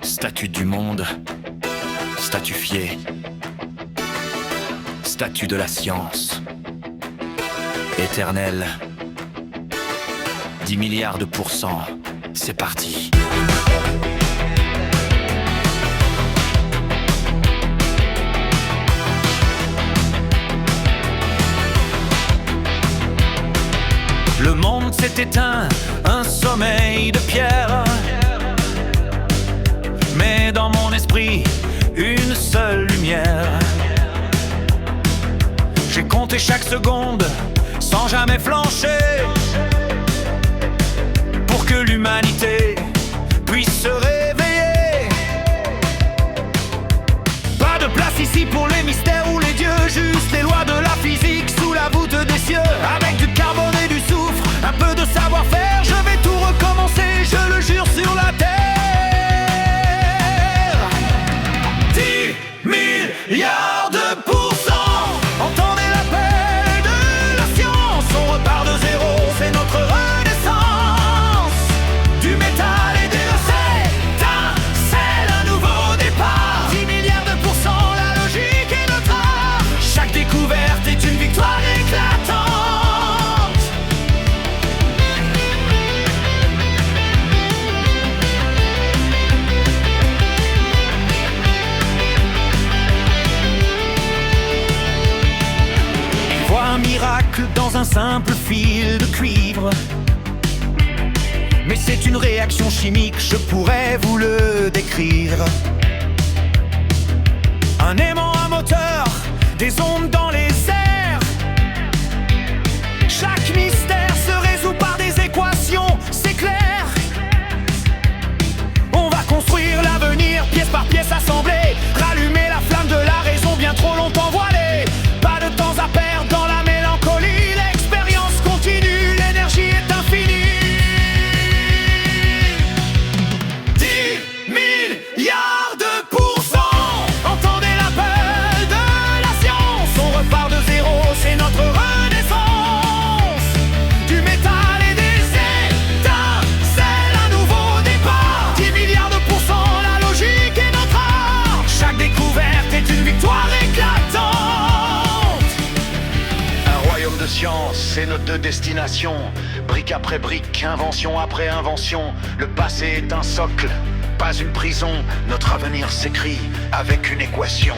Statut du monde, statufié, statut de la science, éternel, 10 milliards de pourcents, c'est parti. Le monde s'est éteint, un sommeil de pierre. Mais dans mon esprit, une seule lumière. J'ai compté chaque seconde, sans jamais flancher, pour que l'humanité puisse se réveiller. Pas de place ici pour les mystères ou les dieux, juste les lois de la physique sous la voûte des cieux. Avec du carbone et du soufre, un peu de savoir-faire, je vais tout recommencer, je le jure sur la terre. 10 milliards de pourcents, entendez l'appel de la science, on repart de zéro, c'est notre renaissance. Du métal et des recettes, c'est un nouveau départ. 10 milliards de pourcents, la logique est notre art. Chaque découverte est une victoire éclatante. Un miracle dans un simple fil de cuivre. Mais c'est une réaction chimique, je pourrais vous le décrire. Un aimant, un moteur, des ondes dans les airs. Chaque mystère se résout par des équations, c'est clair. On va construire l'avenir, pièce par pièce assemblée. Rallumer la flamme de la raison bien trop longtemps voilée. Pas de temps à perdre dans la mélancolie, l'expérience continue, l'énergie est infinie. 10 milliards de pourcents, entendez l'appel de la science, on repart de zéro, c'est notre renaissance. Du métal et des étincelles, un nouveau départ. 10 milliards de pourcents, la logique est notre art. Chaque découverte est une victoire éclatante. De science, c'est nos deux destinations. Brique après brique, invention après invention. Le passé est un socle, pas une prison. Notre avenir s'écrit avec une équation.